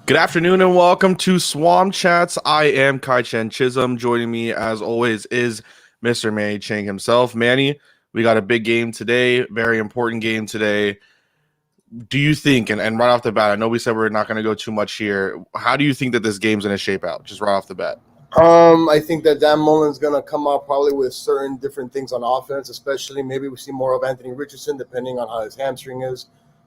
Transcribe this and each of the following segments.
Good afternoon and welcome to Swamp Chats. I am Kai Chen Chisholm. Joining me, as always, is Mr. Manny Chang himself. Manny, we got a big game today, very important game today. Do you think, and right off the bat, I know we said we're not going to go too much here. How do you think that this game's going to shape out, just right off the bat? I think that Dan Mullen's going to come out probably with certain different things on offense, especially maybe we see more of Anthony Richardson depending on how his hamstring is.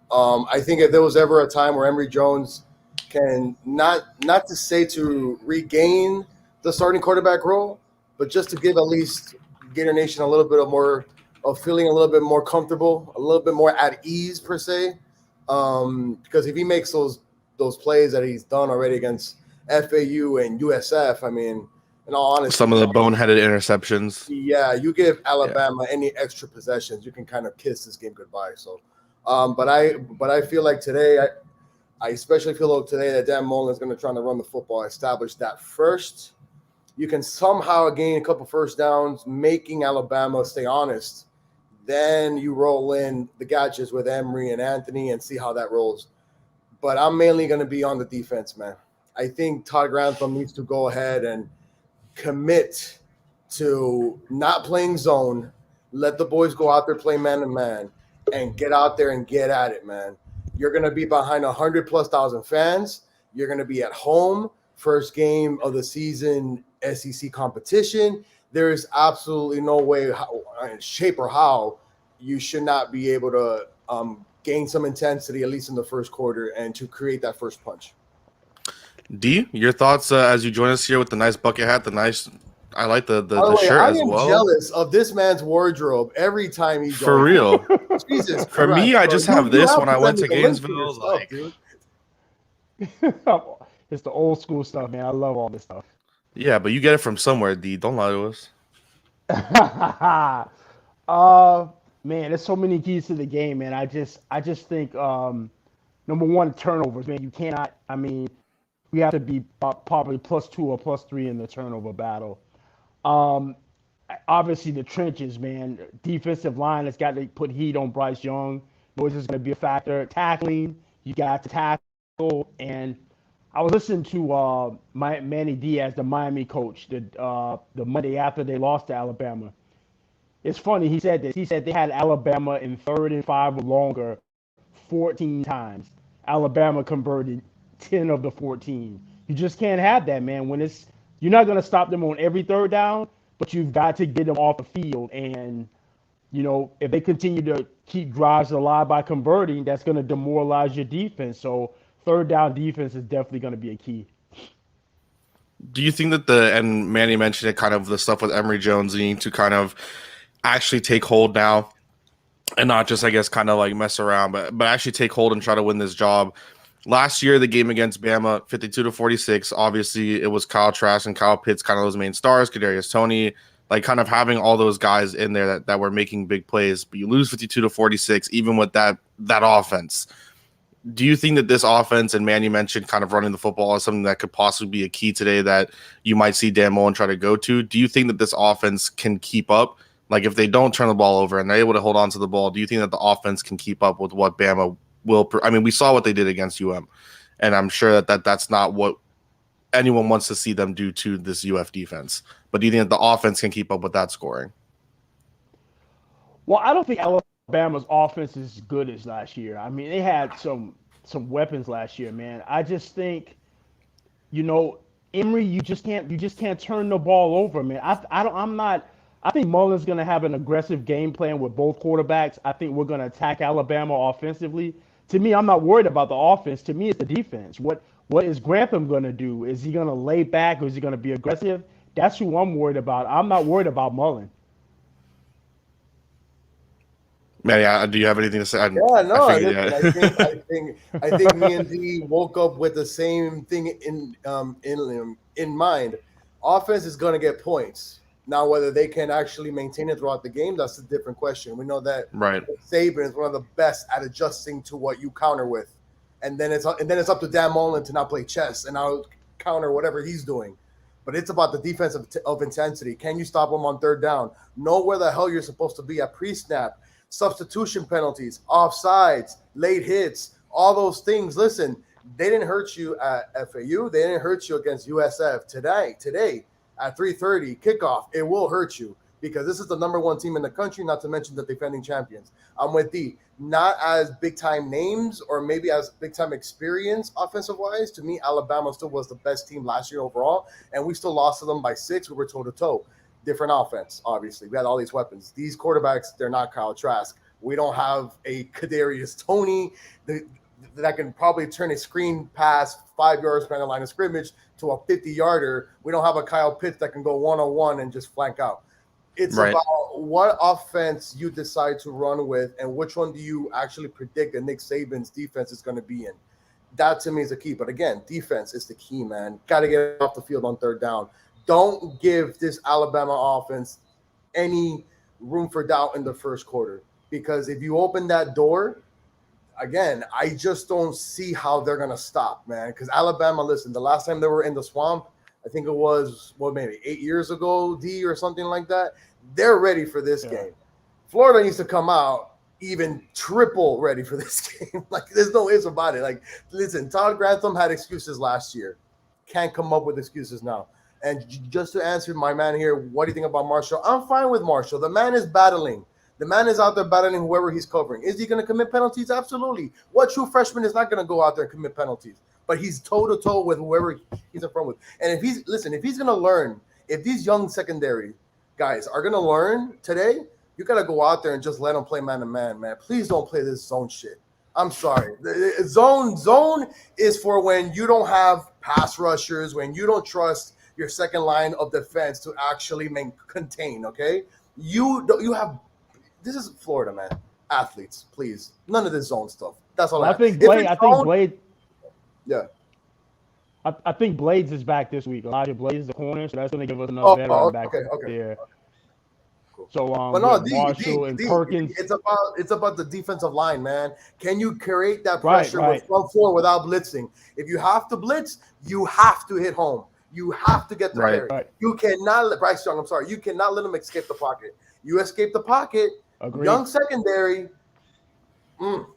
I think if there was ever a time where Emory Jones can not to say to regain the starting quarterback role, but just to give at least Gator Nation a little bit of more of feeling a little bit more comfortable, a little bit more at ease per se. Because if he makes those plays that he's done already against FAU and USF, I mean, in all honesty, Some of the boneheaded interceptions. yeah, you give Alabama any extra possessions, you can kind of kiss this game goodbye. So, but I feel like today, I especially feel like today that Dan Mullen is going to try to run the football, establish that first. You can somehow gain a couple first downs, making Alabama stay honest. Then you roll in the gadgets with Emory and Anthony and see how that rolls. But I'm mainly going to be on the defense, man. I think Todd Grantham needs to go ahead and commit to not playing zone. Let the boys go out there, play man to man, and get out there and get at it, man. You're going to be behind 100,000+ fans. You're going to be at home. First game of the season, SEC competition. There is absolutely no way, shape, or how you should not be able to gain some intensity, at least in the first quarter, and to create that first punch. D, your thoughts as you join us here with the nice bucket hat, I like the shirt I as am well. jealous of this man's wardrobe every time he joins. For real. Jesus For Christ, me, I bro. just have this when I went to send me the link for Gainesville. your stuff, Like, dude. It's the old school stuff, man. I love all this stuff. yeah, but you get it from somewhere, D. Don't lie to us. Man, there's so many keys to the game, man. I just think number one, turnovers, man. You cannot. I mean, we have to be probably +2 or +3 in the turnover battle. Um, Obviously the trenches, man. Defensive line has got to put heat on Bryce Young. Noise is going to be a factor. Tackling, you got to tackle. And I was listening to Manny Diaz, the Miami coach, the Monday after they lost to Alabama. It's funny. He said this. He said they had Alabama in 3rd and 5 or longer 14 times. Alabama converted 10 of the 14. You just can't have that, man. You're not going to stop them on every 3rd down, but you've got to get them off the field. And, if they continue to keep drives alive by converting, that's going to demoralize your defense. So 3rd down defense is definitely going to be a key. Do you think that and Manny mentioned it, kind of the stuff with Emory Jones needing to kind of actually take hold now and not just, I guess, kind of like mess around, but actually take hold and try to win this job? Last year, the game against Bama, 52-46, obviously it was Kyle Trask and Kyle Pitts, kind of those main stars, Kadarius Toney, like kind of having all those guys in there that were making big plays, but you lose 52-46, even with that offense. Do you think that this offense, and Manny mentioned kind of running the football, is something that could possibly be a key today that you might see Dan Mullen try to go to? Do you think that this offense can keep up? Like, if they don't turn the ball over and they're able to hold on to the ball, do you think that the offense can keep up with what Bama will? I mean, we saw what they did against UM, and I'm sure that's not what anyone wants to see them do to this UF defense. But do you think that the offense can keep up with that scoring? Well, I don't think Alabama's offense is as good as last year. I mean, they had some weapons last year, man. I just think, Emory, you just can't turn the ball over, man. I think Mullen's going to have an aggressive game plan with both quarterbacks. I think we're going to attack Alabama offensively. To me, I'm not worried about the offense. To me, it's the defense. What is Grantham going to do? Is he going to lay back or is he going to be aggressive? That's who I'm worried about. I'm not worried about Mullen. Man, do you have anything to say? I think me and D woke up with the same thing in mind. Offense is going to get points. Now, whether they can actually maintain it throughout the game, that's a different question. We know that Saban is one of the best at adjusting to what you counter with, and then it's up to Dan Mullen to not play chess and I'll counter whatever he's doing. But it's about the defense of intensity. Can you stop them on 3rd down? Know where the hell you're supposed to be at pre-snap. Substitution penalties, offsides, late hits, all those things. Listen, They didn't hurt you at FAU. They didn't hurt you against USF today at 3:30 kickoff. It will hurt you because this is the number one team in the country, not to mention the defending champions. I'm with D. Not as big time names or maybe as big time experience offensive wise. To me, Alabama still was the best team last year overall, and we still lost to them by 6. We were toe to toe. Different offense, obviously. We had all these weapons. These quarterbacks, they're not Kyle Trask. We don't have a Kadarius Toney that can probably turn a screen pass 5 yards behind the line of scrimmage to a 50-yarder. We don't have a Kyle Pitts that can go one-on-one and just flank out. It's Right. about what offense you decide to run with and which one do you actually predict that Nick Saban's defense is going to be in. That to me is the key. But again, defense is the key, man. Got to get off the field on third down. Don't give this Alabama offense any room for doubt in the first quarter. Because if you open that door, again, I just don't see how they're going to stop, man. Because Alabama, listen, the last time they were in the swamp, I think it was, maybe 8 years ago, D, or something like that. They're ready for this game. Florida needs to come out even triple ready for this game. Like, there's no ifs about it. Like, listen, Todd Grantham had excuses last year. Can't come up with excuses now. And just to answer my man here, what do you think about Marshall? I'm fine with Marshall. The man is battling. The man is out there battling whoever he's covering. Is he going to commit penalties? Absolutely. What true freshman is not going to go out there and commit penalties? But he's toe-to-toe with whoever he's in front with. And if he's going to learn, if these young secondary guys are going to learn today, you got to go out there and just let them play man-to-man, man. Please don't play this zone shit. I'm sorry. Zone is for when you don't have pass rushers, when you don't trust your second line of defense to actually contain, okay? You have – this is Florida, man. Athletes, please. None of this zone stuff. That's all I think Blade – yeah. I think Blades is back this week. Elijah Blades is the corner, so that's going to give us another veteran back there. Cool. So, but no, Marshall and Perkins. It's about the defensive line, man. Can you create that pressure with front four without blitzing? If you have to blitz, you have to hit home. You have to get the carry. Right. You cannot let Bryce Young. I'm sorry. You cannot let him escape the pocket. You escape the pocket. Agreed. Young secondary. I don't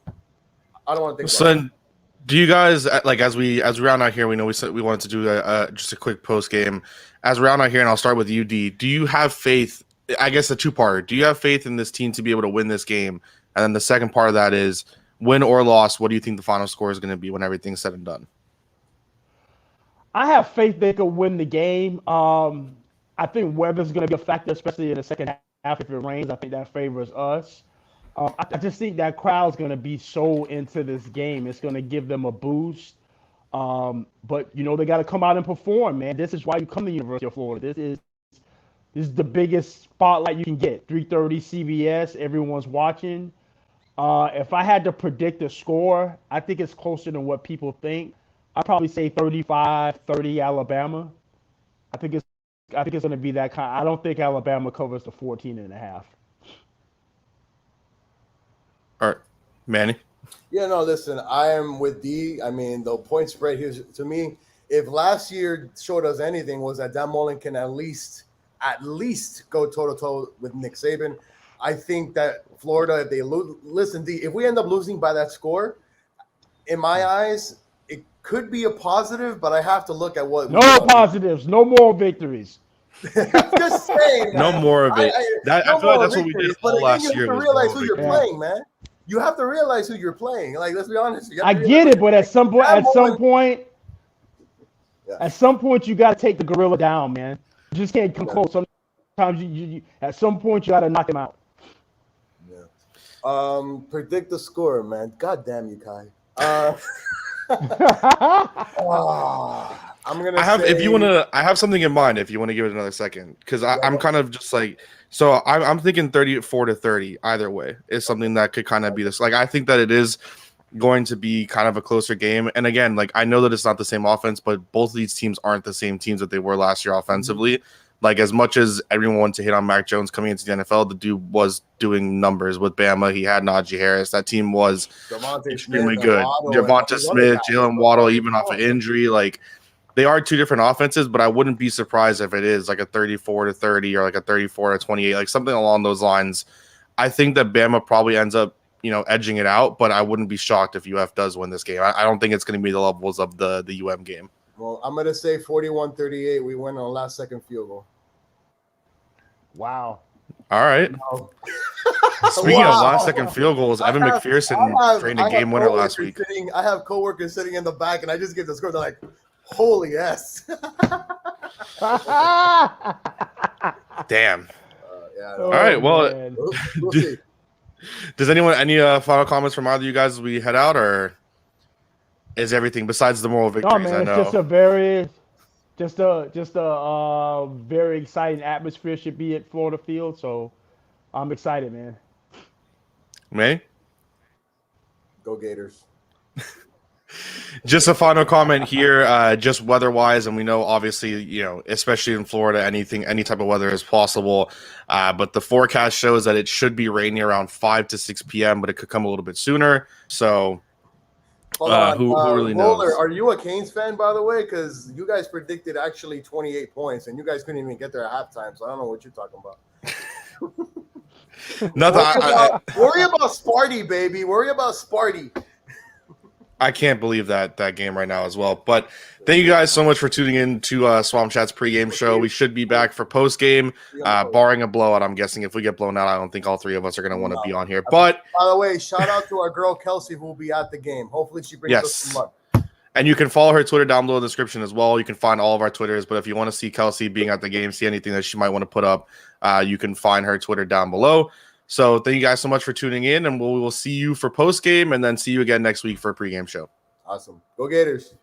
want to think about it. Do you guys, like, as we round out here, we know we said we wanted to do just a quick post game. As we round out here, and I'll start with UD. Do you have faith? I guess a two-parter. Do you have faith in this team to be able to win this game? And then the second part of that is, win or loss, what do you think the final score is going to be when everything's said and done? I have faith they could win the game. I think weather's going to be a factor, especially in the second half. If it rains, I think that favors us. I just think that crowd's going to be so into this game. It's going to give them a boost. But, they got to come out and perform, man. This is why you come to the University of Florida. This is the biggest spotlight you can get. 3:30 CBS, everyone's watching. If I had to predict the score, I think it's closer than what people think. I'd probably say 35-30 Alabama. I think it's going to be that kind. I don't think Alabama covers the 14.5. All right, Manny. Yeah, no, listen, I am with D. I mean, the point spread here, to me, if last year showed us anything, was that Dan Mullen can at least go toe-to-toe with Nick Saban. I think that Florida, if they lose, listen, D, if we end up losing by that score, in my eyes, it could be a positive, but I have to look at what. No positives, no more victories. Just saying, no more of it. I feel like that's what we did last year. You have to realize who you're playing, man. You have to realize who you're playing. Like, let's be honest. I get it, but at some point, you got to take the gorilla down, man. You just can't come close. Sometimes you at some point you got to knock him out. Yeah. Predict the score, man. God damn you, Kai. I'm gonna. I have something in mind. If you want to give it another second, because I'm kind of just like. So I'm thinking 34-30 either way is something that could kind of be this. Like, I think that it is going to be kind of a closer game. And again, like, I know that it's not the same offense, but both of these teams aren't the same teams that they were last year offensively. Mm-hmm. Like, as much as everyone wanted to hit on Mac Jones coming into the NFL, the dude was doing numbers with Bama. He had Najee Harris. That team was extremely good. Devonta Smith, Jalen Waddle, even off of injury. Like, they are two different offenses, but I wouldn't be surprised if it is like a 34-30 or like a 34-28, like something along those lines. I think that Bama probably ends up edging it out, but I wouldn't be shocked if UF does win this game. I don't think it's going to be the levels of the UM game. Well, I'm going to say 41-38. We win on a last-second field goal. Wow. All right. No. Speaking of last-second field goals, Evan McPherson trained a game winner last week. I have coworkers sitting in the back, and I just give the score. They're like, holy yes. Damn. Yeah. All right. Well, we'll see. Does anyone any final comments from either of you guys as we head out, or is everything besides the moral victories? No, man, it's just a very exciting atmosphere should be at Florida Field. So I'm excited, man. May? Go Gators. Just a final comment here, just weather-wise, and we know obviously, especially in Florida, any type of weather is possible. But the forecast shows that it should be rainy around 5 to 6 p.m., but it could come a little bit sooner. So who really knows? Roller, are you a Canes fan, by the way? Because you guys predicted actually 28 points, and you guys couldn't even get there at halftime. So I don't know what you're talking about. Nothing. Worry about Sparty, baby. Worry about Sparty. I can't believe that game right now as well. But thank you guys so much for tuning in to Swamp Chat's pregame show. We should be back for postgame, barring a blowout. I'm guessing if we get blown out, I don't think all three of us are going to want to be on here. But by the way, shout out to our girl Kelsey who will be at the game. Hopefully she brings us some luck. And you can follow her Twitter down below in the description as well. You can find all of our Twitters. But if you want to see Kelsey being at the game, see anything that she might want to put up, you can find her Twitter down below. So thank you guys so much for tuning in, and we will see you for postgame and then see you again next week for a pregame show. Awesome. Go Gators.